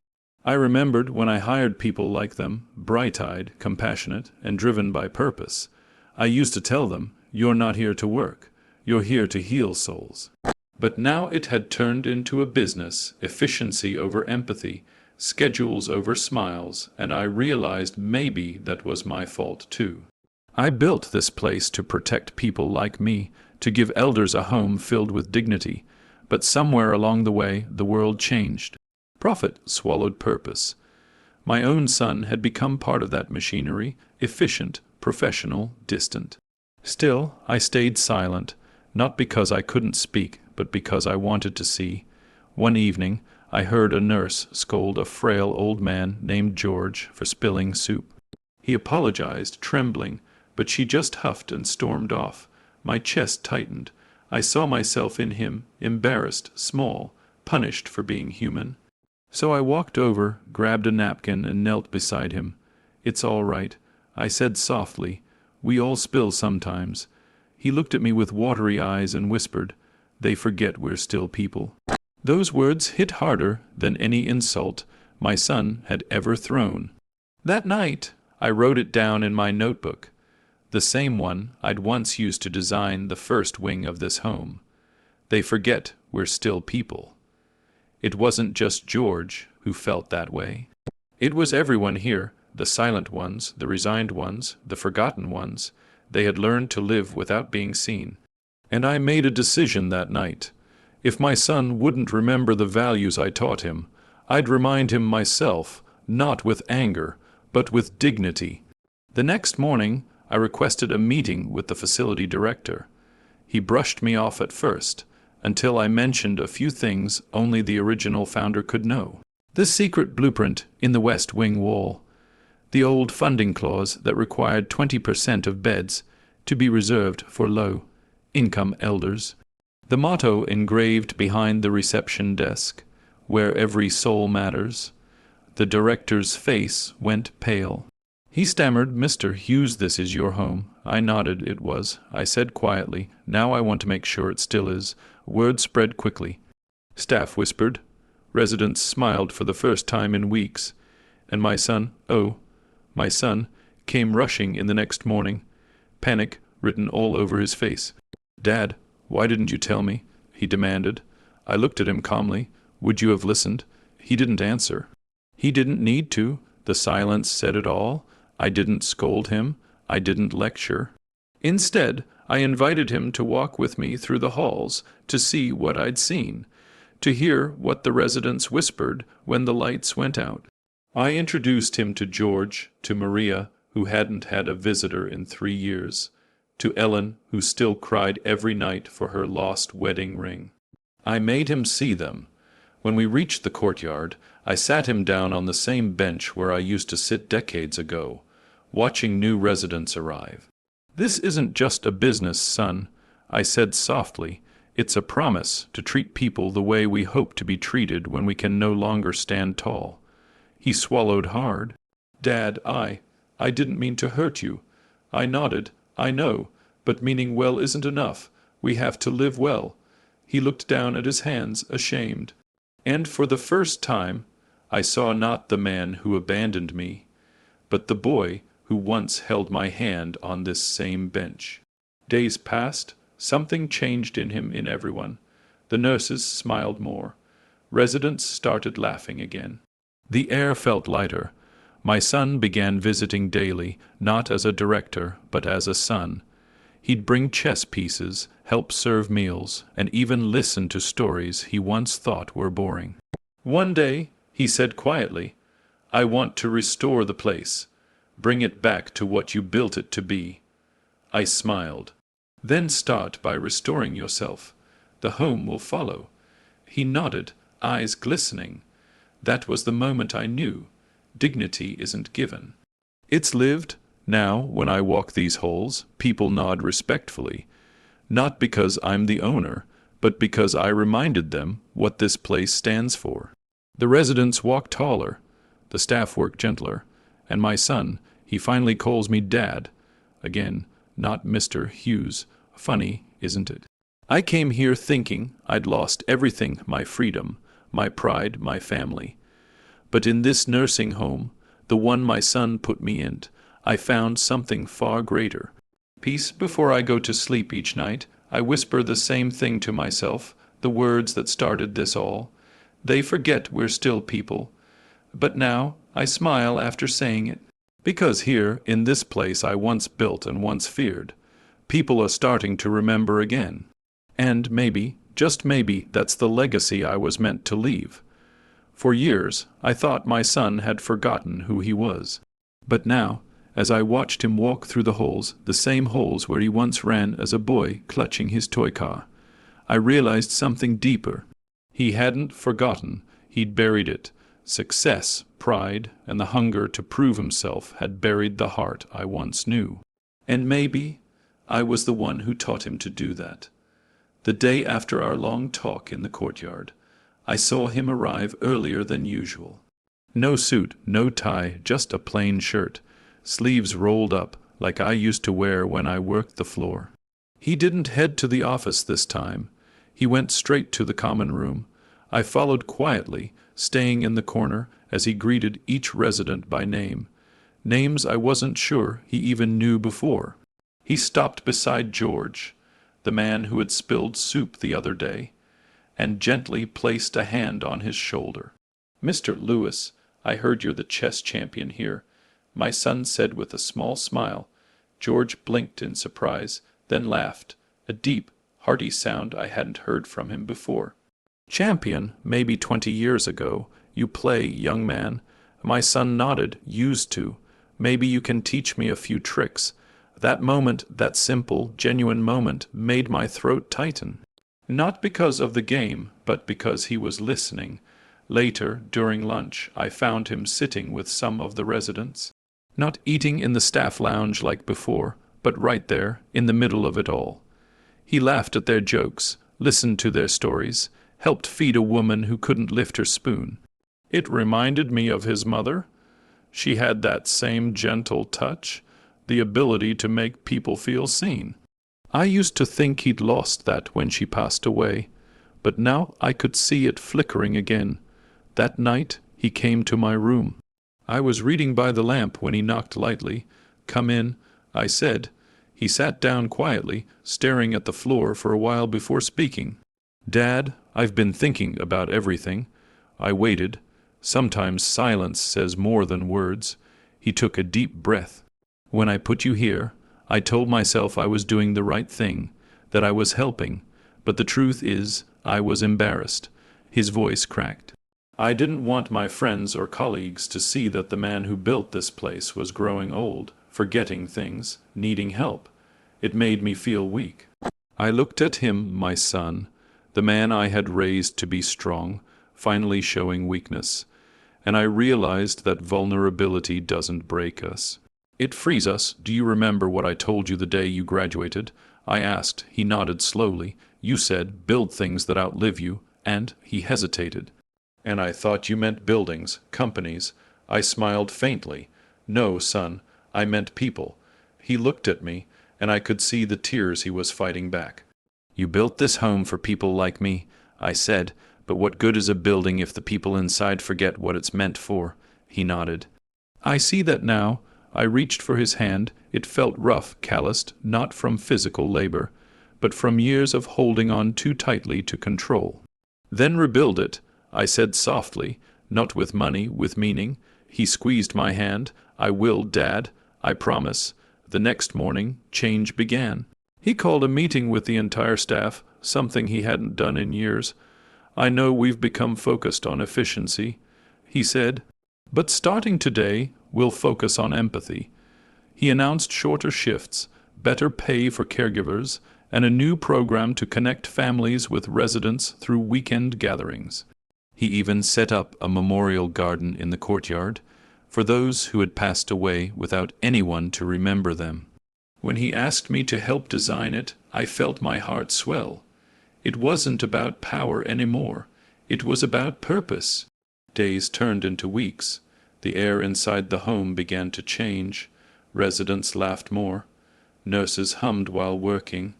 I remembered when I hired people like them, bright-eyed, compassionate, and driven by purpose. I used to tell them, you're not here to work, you're here to heal souls. But now it had turned into a business, efficiency over empathy, schedules over smiles, and I realized maybe that was my fault too. I built this place to protect people like me, to give elders a home filled with dignity, but somewhere along the way the world changed. Profit swallowed purpose. My own son had become part of that machinery, efficient, professional, distant. Still, I stayed silent, not because I couldn't speak, but because I wanted to see. One evening, I heard a nurse scold a frail old man named George for spilling soup. He apologized, trembling, but she just huffed and stormed off. My chest tightened. I saw myself in him, embarrassed, small, punished for being human. So I walked over, grabbed a napkin, and knelt beside him. "It's all right," I said softly. "We all spill sometimes." He looked at me with watery eyes and whispered, "They forget we're still people." Those words hit harder than any insult my son had ever thrown. That night, I wrote it down in my notebook, the same one I'd once used to design the first wing of this home. They forget we're still people. It wasn't just George who felt that way. It was everyone here, the silent ones, the resigned ones, the forgotten ones. They had learned to live without being seen. And I made a decision that night. If my son wouldn't remember the values I taught him, I'd remind him myself, not with anger, but with dignity. The next morning, I requested a meeting with the facility director. He brushed me off at first, until I mentioned a few things only the original founder could know. The secret blueprint in the West Wing wall. The old funding clause that required 20% of beds to be reserved for low-income elders. The motto engraved behind the reception desk, "Where every soul matters." The director's face went pale. He stammered, "Mr. Hughes, this is your home." I nodded. It was. I said quietly, "Now I want to make sure it still is." Word spread quickly. Staff whispered. Residents smiled for the first time in weeks. And my son, my son, came rushing in the next morning, panic written all over his face. "Dad, why didn't you tell me?" he demanded. I looked at him calmly. "Would you have listened?" He didn't answer. He didn't need to. The silence said it all. I didn't scold him. I didn't lecture. Instead, I invited him to walk with me through the halls to see what I'd seen, to hear what the residents whispered when the lights went out. I introduced him to George, to Maria, who hadn't had a visitor in 3 years, to Ellen, who still cried every night for her lost wedding ring. I made him see them. When we reached the courtyard, I sat him down on the same bench where I used to sit decades ago, watching new residents arrive. "This isn't just a business, son," I said softly. "It's a promise to treat people the way we hope to be treated when we can no longer stand tall." He swallowed hard. "Dad, I didn't mean to hurt you." I nodded. "I know, but meaning well isn't enough. We have to live well." He looked down at his hands, ashamed. And for the first time, I saw not the man who abandoned me, but the boy who once held my hand on this same bench. Days passed. Something changed in him, in everyone. The nurses smiled more. Residents started laughing again. The air felt lighter. My son began visiting daily, not as a director, but as a son. He'd bring chess pieces, help serve meals, and even listen to stories he once thought were boring. One day, he said quietly, "I want to restore the place. Bring it back to what you built it to be." I smiled. "Then start by restoring yourself. The home will follow." He nodded, eyes glistening. That was the moment I knew. Dignity isn't given. It's lived. Now, when I walk these halls, people nod respectfully. Not because I'm the owner, but because I reminded them what this place stands for. The residents walk taller. The staff work gentler. And my son, he finally calls me Dad. Again, not Mr. Hughes. Funny, isn't it? I came here thinking I'd lost everything, my freedom, my pride, my family. But in this nursing home, the one my son put me in, I found something far greater. Peace. Before I go to sleep each night, I whisper the same thing to myself, the words that started this all. They forget we're still people. But now I smile after saying it. Because here, in this place I once built and once feared, people are starting to remember again. And maybe, just maybe, that's the legacy I was meant to leave. For years, I thought my son had forgotten who he was. But now, as I watched him walk through the same holes where he once ran as a boy clutching his toy car, I realized something deeper. He hadn't forgotten, he'd buried it. Success, pride, and the hunger to prove himself had buried the heart I once knew. And maybe I was the one who taught him to do that. The day after our long talk in the courtyard, I saw him arrive earlier than usual. No suit, no tie, just a plain shirt, sleeves rolled up like I used to wear when I worked the floor. He didn't head to the office this time. He went straight to the common room. I followed quietly, staying in the corner as he greeted each resident by name. Names I wasn't sure he even knew before. He stopped beside George, the man who had spilled soup the other day, and gently placed a hand on his shoulder. "Mr. Lewis, I heard you're the chess champion here," my son said with a small smile. George blinked in surprise, then laughed, a deep, hearty sound I hadn't heard from him before. "Champion, maybe 20 years ago. You play, young man." My son nodded. "Used to. Maybe you can teach me a few tricks." That moment, that simple, genuine moment, made my throat tighten. Not because of the game, but because he was listening. Later, during lunch, I found him sitting with some of the residents. Not eating in the staff lounge like before, but right there, in the middle of it all. He laughed at their jokes, listened to their stories, helped feed a woman who couldn't lift her spoon. It reminded me of his mother. She had that same gentle touch, the ability to make people feel seen. I used to think he'd lost that when she passed away, but now I could see it flickering again. That night, he came to my room. I was reading by the lamp when he knocked lightly. "Come in," I said. He sat down quietly, staring at the floor for a while before speaking. "Dad, I've been thinking about everything." I waited. Sometimes silence says more than words. He took a deep breath. "When I put you here, I told myself I was doing the right thing, that I was helping, but the truth is, I was embarrassed." His voice cracked. "I didn't want my friends or colleagues to see that the man who built this place was growing old, forgetting things, needing help. It made me feel weak." I looked at him, my son, the man I had raised to be strong, finally showing weakness, and I realized that vulnerability doesn't break us. "It frees us. Do you remember what I told you the day you graduated?" I asked. He nodded slowly. "You said, build things that outlive you," and he hesitated. "And I thought you meant buildings, companies." I smiled faintly. "No, son, I meant people." He looked at me, and I could see the tears he was fighting back. "You built this home for people like me," I said, "but what good is a building if the people inside forget what it's meant for?" He nodded. "I see that now." I reached for his hand. It felt rough, calloused, not from physical labor, but from years of holding on too tightly to control. "Then rebuild it," I said softly, "not with money, with meaning." He squeezed my hand. "I will, Dad. I promise." The next morning, change began. He called a meeting with the entire staff, something he hadn't done in years. "I know we've become focused on efficiency," he said, "but starting today, we'll focus on empathy." He announced shorter shifts, better pay for caregivers, and a new program to connect families with residents through weekend gatherings. He even set up a memorial garden in the courtyard for those who had passed away without anyone to remember them. When he asked me to help design it, I felt my heart swell. It wasn't about power anymore. It was about purpose. Days turned into weeks. The air inside the home began to change. Residents laughed more. Nurses hummed while working.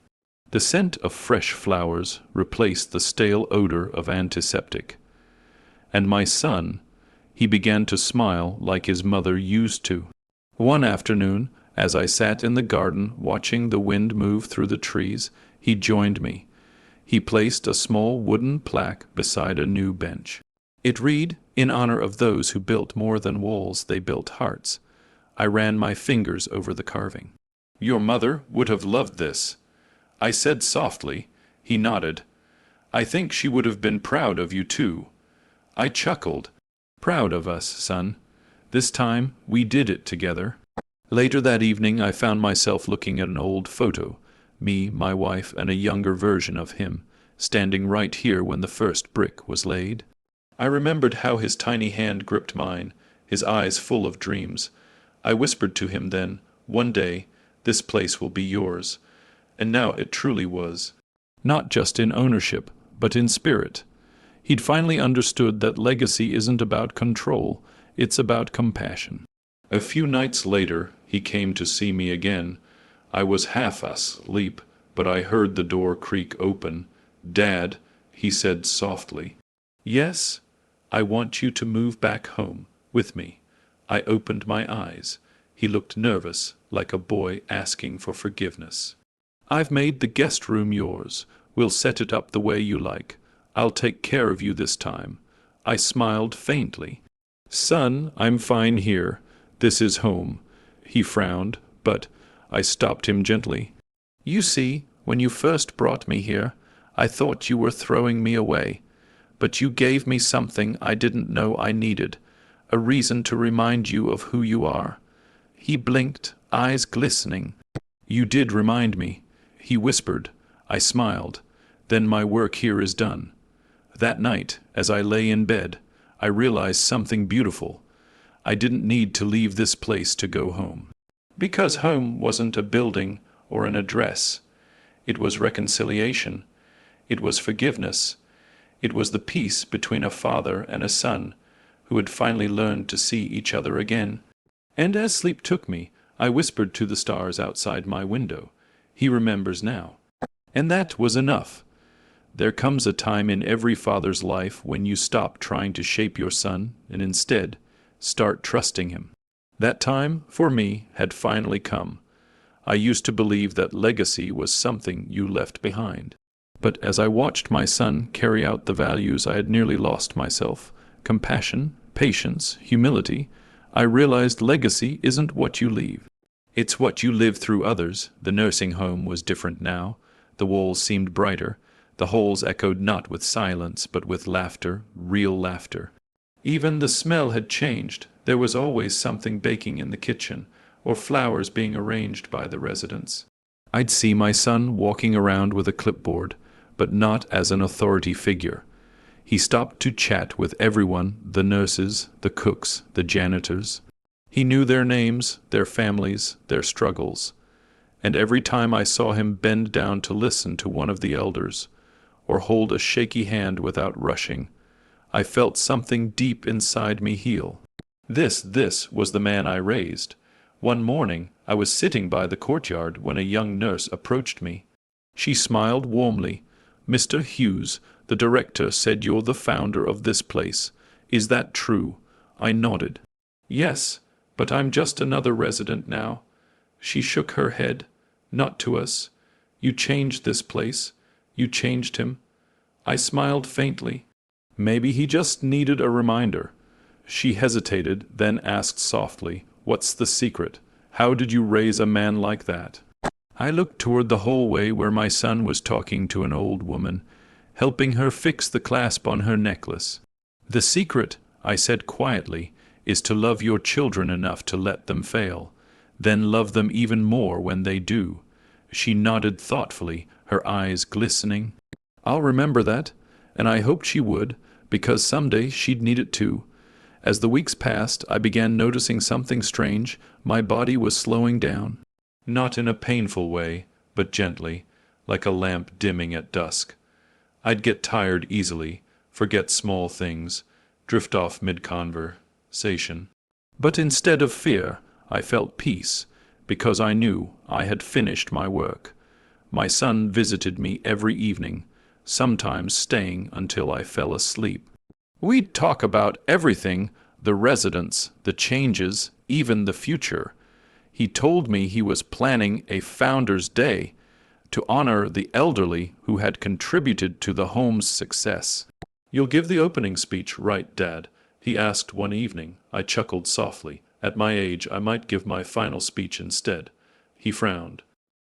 The scent of fresh flowers replaced the stale odor of antiseptic. And my son, he began to smile like his mother used to. One afternoon, as I sat in the garden watching the wind move through the trees, he joined me. He placed a small wooden plaque beside a new bench. It read, "In honor of those who built more than walls, they built hearts." I ran my fingers over the carving. "Your mother would have loved this," I said softly. He nodded. "I think she would have been proud of you too." I chuckled. "Proud of us, son. This time we did it together." Later that evening I found myself looking at an old photo, me, my wife, and a younger version of him, standing right here when the first brick was laid. I remembered how his tiny hand gripped mine, his eyes full of dreams. I whispered to him then, "One day, this place will be yours." And now it truly was. Not just in ownership, but in spirit. He'd finally understood that legacy isn't about control, it's about compassion. A few nights later, he came to see me again. I was half asleep, but I heard the door creak open. "Dad," he said softly. "Yes, I want you to move back home with me." I opened my eyes. He looked nervous, like a boy asking for forgiveness. "I've made the guest room yours. We'll set it up the way you like. I'll take care of you this time." I smiled faintly. "Son, I'm fine here. This is home." He frowned, but I stopped him gently. "You see, when you first brought me here, I thought you were throwing me away. But you gave me something I didn't know I needed, a reason to remind you of who you are." He blinked, eyes glistening. "You did remind me," he whispered. I smiled. "Then my work here is done." That night, as I lay in bed, I realized something beautiful. I didn't need to leave this place to go home. Because home wasn't a building or an address. It was reconciliation. It was forgiveness. It was the peace between a father and a son who had finally learned to see each other again. And as sleep took me, I whispered to the stars outside my window, "He remembers now." And that was enough. There comes a time in every father's life when you stop trying to shape your son and instead start trusting him. That time, for me, had finally come. I used to believe that legacy was something you left behind. But as I watched my son carry out the values I had nearly lost myself, compassion, patience, humility, I realized legacy isn't what you leave. It's what you live through others. The nursing home was different now. The walls seemed brighter. The halls echoed not with silence, but with laughter, real laughter. Even the smell had changed. There was always something baking in the kitchen, or flowers being arranged by the residents. I'd see my son walking around with a clipboard, but not as an authority figure. He stopped to chat with everyone, the nurses, the cooks, the janitors. He knew their names, their families, their struggles. And every time I saw him bend down to listen to one of the elders, or hold a shaky hand without rushing, I felt something deep inside me heal. This was the man I raised. One morning, I was sitting by the courtyard when a young nurse approached me. She smiled warmly. "Mr. Hughes, the director said you're the founder of this place. Is that true?" I nodded. "Yes, but I'm just another resident now." She shook her head. "Not to us. You changed this place. You changed him." I smiled faintly. Maybe he just needed a reminder. She hesitated, then asked softly, "What's the secret? How did you raise a man like that?" I looked toward the hallway where my son was talking to an old woman, helping her fix the clasp on her necklace. "The secret," I said quietly, "is to love your children enough to let them fail, then love them even more when they do." She nodded thoughtfully, her eyes glistening. I'll remember that, and I hoped she would, because someday she'd need it too. As the weeks passed, I began noticing something strange. My body was slowing down. Not in a painful way, but gently, like a lamp dimming at dusk. I'd get tired easily, forget small things, drift off mid-conversation. But instead of fear, I felt peace, because I knew I had finished my work. My son visited me every evening, sometimes staying until I fell asleep. We'd talk about everything, the residents, the changes, even the future. He told me he was planning a Founder's Day to honor the elderly who had contributed to the home's success. "You'll give the opening speech, right, Dad?" he asked one evening. I chuckled softly. At my age, I might give my final speech instead. He frowned.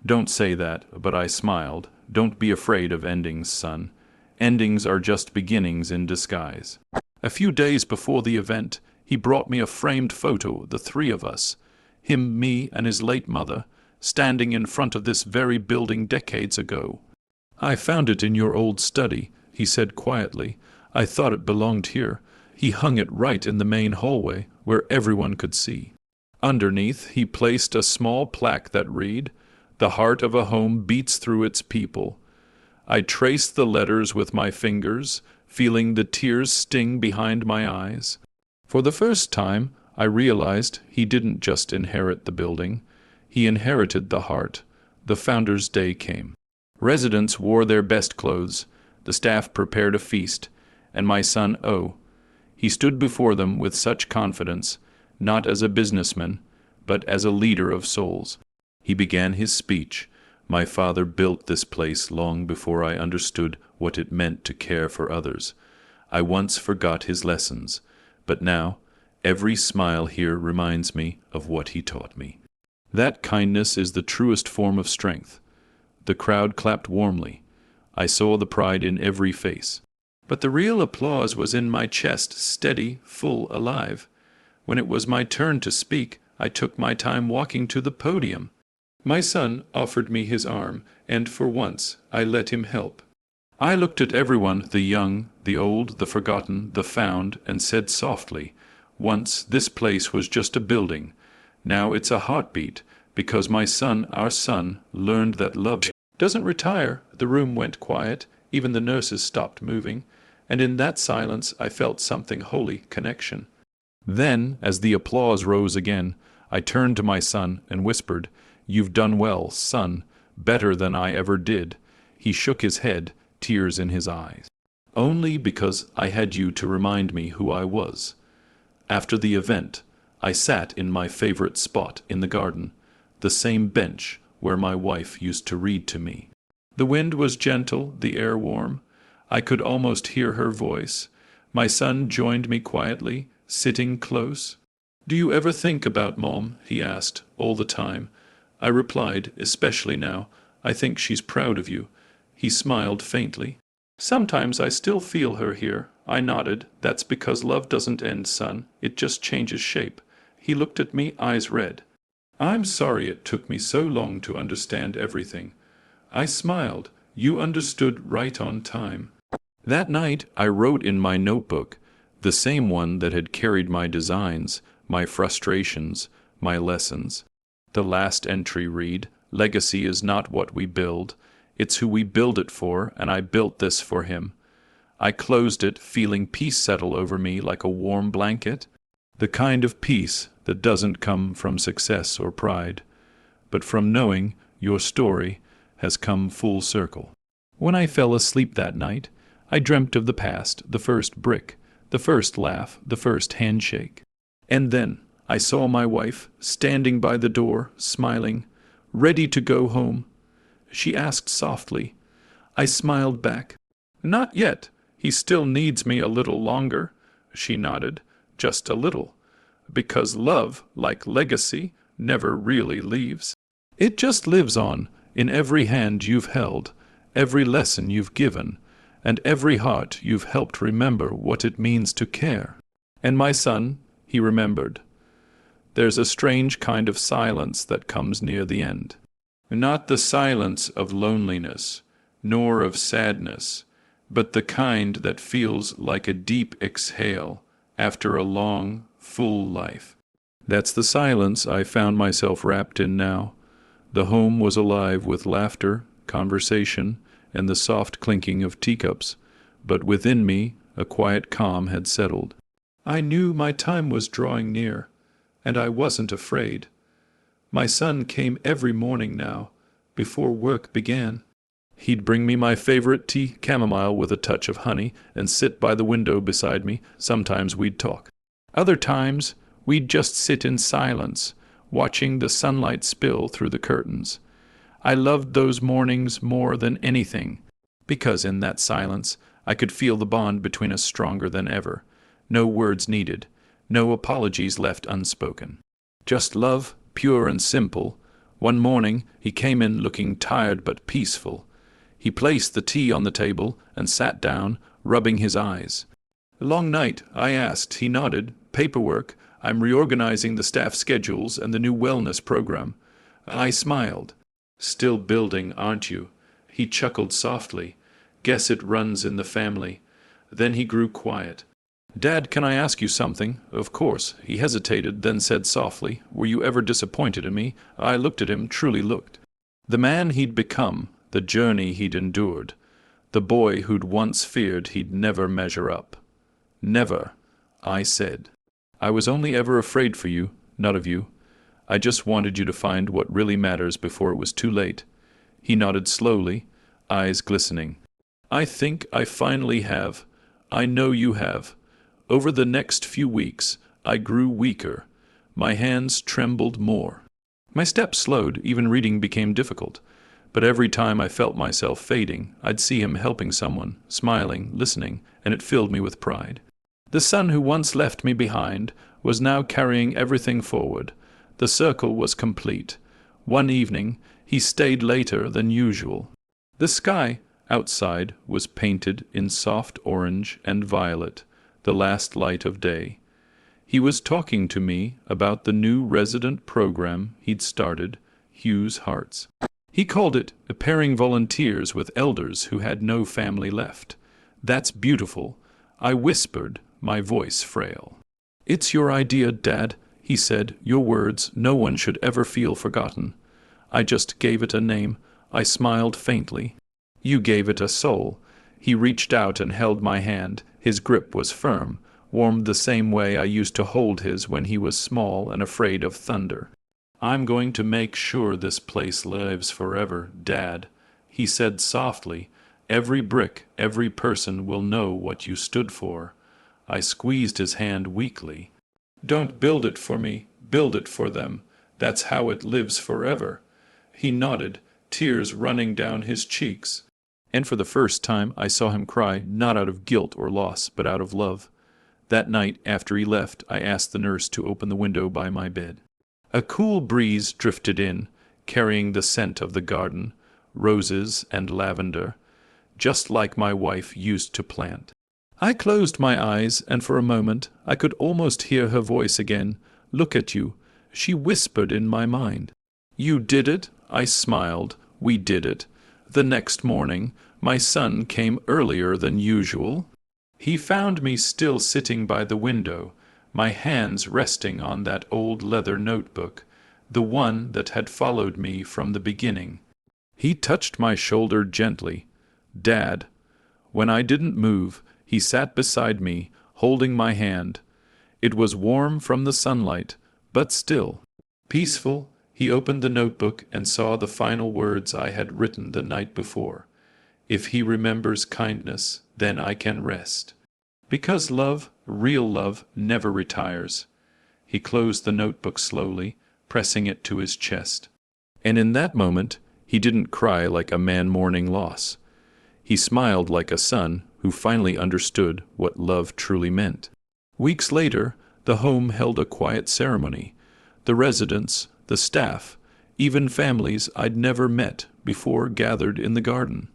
Don't say that, but I smiled. Don't be afraid of endings, son. Endings are just beginnings in disguise. A few days before the event, he brought me a framed photo, the three of us, him, me, and his late mother, standing in front of this very building decades ago. I found it in your old study, he said quietly. I thought it belonged here. He hung it right in the main hallway, where everyone could see. Underneath, he placed a small plaque that read, "The heart of a home beats through its people." I traced the letters with my fingers, feeling the tears sting behind my eyes. For the first time, I realized he didn't just inherit the building. He inherited the heart. The Founders' Day came. Residents wore their best clothes. The staff prepared a feast. And my son, he stood before them with such confidence, not as a businessman, but as a leader of souls. He began his speech. My father built this place long before I understood what it meant to care for others. I once forgot his lessons, but now every smile here reminds me of what he taught me. That kindness is the truest form of strength. The crowd clapped warmly. I saw the pride in every face. But the real applause was in my chest, steady, full, alive. When it was my turn to speak, I took my time walking to the podium. My son offered me his arm, and for once I let him help. I looked at everyone, the young, the old, the forgotten, the found, and said softly, "Once this place was just a building. Now it's a heartbeat, because my son, our son, learned that love doesn't retire." The room went quiet. Even the nurses stopped moving. And in that silence I felt something holy, connection. Then, as the applause rose again, I turned to my son and whispered, "You've done well, son, better than I ever did." He shook his head, tears in his eyes. "Only because I had you to remind me who I was." After the event, I sat in my favorite spot in the garden, the same bench where my wife used to read to me. The wind was gentle, the air warm. I could almost hear her voice. My son joined me quietly, sitting close. "Do you ever think about Mom?" he asked. "All the time." I replied, "Especially now. I think she's proud of you." He smiled faintly. "Sometimes I still feel her here." I nodded. "That's because love doesn't end, son. It just changes shape." He looked at me, eyes red. "I'm sorry it took me so long to understand everything." I smiled. "You understood right on time." That night I wrote in my notebook, the same one that had carried my designs, my frustrations, my lessons. The last entry read, "Legacy is not what we build. It's who we build it for, and I built this for him." I closed it, feeling peace settle over me like a warm blanket. The kind of peace that doesn't come from success or pride, but from knowing your story has come full circle. When I fell asleep that night, I dreamt of the past, the first brick, the first laugh, the first handshake. And then I saw my wife standing by the door, smiling, ready to go home. She asked softly. I smiled back. "Not yet. He still needs me a little longer." She nodded. "Just a little. Because love, like legacy, never really leaves. It just lives on, in every hand you've held, every lesson you've given, and every heart you've helped remember what it means to care." And my son, he remembered. There's a strange kind of silence that comes near the end. Not the silence of loneliness, nor of sadness, but the kind that feels like a deep exhale after a long, full life. That's the silence I found myself wrapped in now. The home was alive with laughter, conversation, and the soft clinking of teacups, but within me a quiet calm had settled. I knew my time was drawing near, and I wasn't afraid. My son came every morning now, before work began. He'd bring me my favorite tea, chamomile with a touch of honey, and sit by the window beside me. Sometimes we'd talk. Other times, we'd just sit in silence, watching the sunlight spill through the curtains. I loved those mornings more than anything, because in that silence I could feel the bond between us stronger than ever. No words needed, No apologies left unspoken. Just love, pure and simple. One morning he came in looking tired but peaceful. He placed the tea on the table and sat down, rubbing his eyes. "A long night?" I asked. He nodded. "Paperwork. I'm reorganizing the staff schedules and the new wellness program." I smiled. "Still building, aren't you?" He chuckled softly. "Guess it runs in the family." Then he grew quiet. "Dad, can I ask you something?" "Of course." He hesitated, then said softly, "Were you ever disappointed in me?" I looked at him, truly looked. The man he'd become, the journey he'd endured, the boy who'd once feared he'd never measure up. "Never," I said. "I was only ever afraid for you, not of you. I just wanted you to find what really matters before it was too late." He nodded slowly, eyes glistening. "I think I finally have. I know you have." Over the next few weeks, I grew weaker. My hands trembled more. My steps slowed, even reading became difficult. But every time I felt myself fading, I'd see him helping someone, smiling, listening, and it filled me with pride. The son who once left me behind was now carrying everything forward. The circle was complete. One evening, he stayed later than usual. The sky outside was painted in soft orange and violet, the last light of day. He was talking to me about the new resident program he'd started, Hugh's Hearts. He called it pairing volunteers with elders who had no family left. "That's beautiful," I whispered, my voice frail. "It's your idea, Dad," he said. "Your words. No one should ever feel forgotten." I just gave it a name. I smiled faintly. "You gave it a soul." He reached out and held my hand. His grip was firm, warm the same way I used to hold his when he was small and afraid of thunder. "I'm going to make sure this place lives forever, Dad," he said softly. "Every brick, every person will know what you stood for." I squeezed his hand weakly. "Don't build it for me, build it for them. That's how it lives forever." He nodded, tears running down his cheeks. And for the first time I saw him cry, not out of guilt or loss, but out of love. That night, after he left, I asked the nurse to open the window by my bed. A cool breeze drifted in, carrying the scent of the garden, roses and lavender, just like my wife used to plant. I closed my eyes, and for a moment I could almost hear her voice again. "Look at you," she whispered in my mind. "You did it?" I smiled. "We did it." The next morning, my son came earlier than usual. He found me still sitting by the window, my hands resting on that old leather notebook, the one that had followed me from the beginning. He touched my shoulder gently. "Dad." When I didn't move, he sat beside me, holding my hand. It was warm from the sunlight, but still peaceful. He opened the notebook and saw the final words I had written the night before. "If he remembers kindness, then I can rest. Because love, real love, never retires." He closed the notebook slowly, pressing it to his chest. And in that moment, he didn't cry like a man mourning loss. He smiled like a son who finally understood what love truly meant. Weeks later, the home held a quiet ceremony. The residents, the staff, even families I'd never met before gathered in the garden.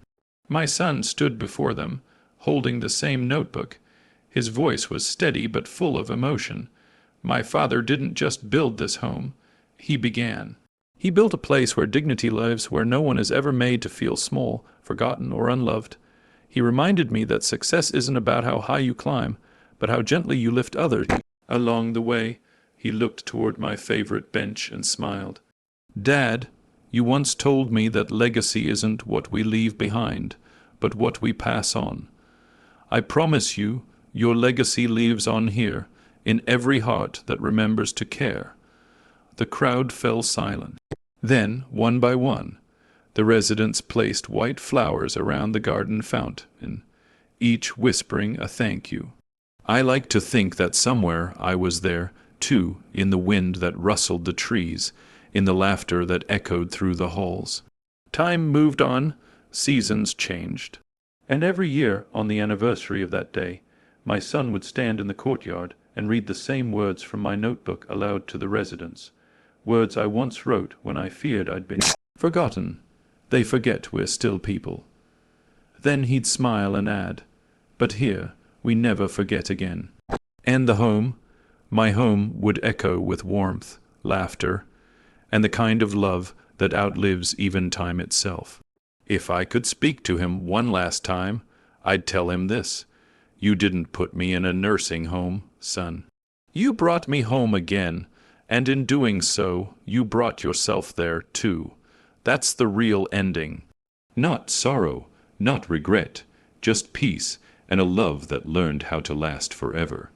My son stood before them, holding the same notebook. His voice was steady but full of emotion. "My father didn't just build this home. He began. He built a place where dignity lives, where no one is ever made to feel small, forgotten, or unloved. He reminded me that success isn't about how high you climb, but how gently you lift others along the way." He looked toward my favorite bench and smiled. "Dad, you once told me that legacy isn't what we leave behind, but what we pass on. I promise you, your legacy lives on here, in every heart that remembers to care." The crowd fell silent. Then, one by one, the residents placed white flowers around the garden fountain, each whispering a thank you. I like to think that somewhere I was there, too, in the wind that rustled the trees, in the laughter that echoed through the halls. Time moved on, seasons changed. And every year, on the anniversary of that day, my son would stand in the courtyard and read the same words from my notebook aloud to the residents, words I once wrote when I feared I'd been forgotten. They forget we're still people. Then he'd smile and add, "But here, we never forget again." And the home, my home, would echo with warmth, laughter, and the kind of love that outlives even time itself. If I could speak to him one last time, I'd tell him this: "You didn't put me in a nursing home, son. You brought me home again, and in doing so, you brought yourself there, too. That's the real ending. Not sorrow, not regret, just peace and a love that learned how to last forever."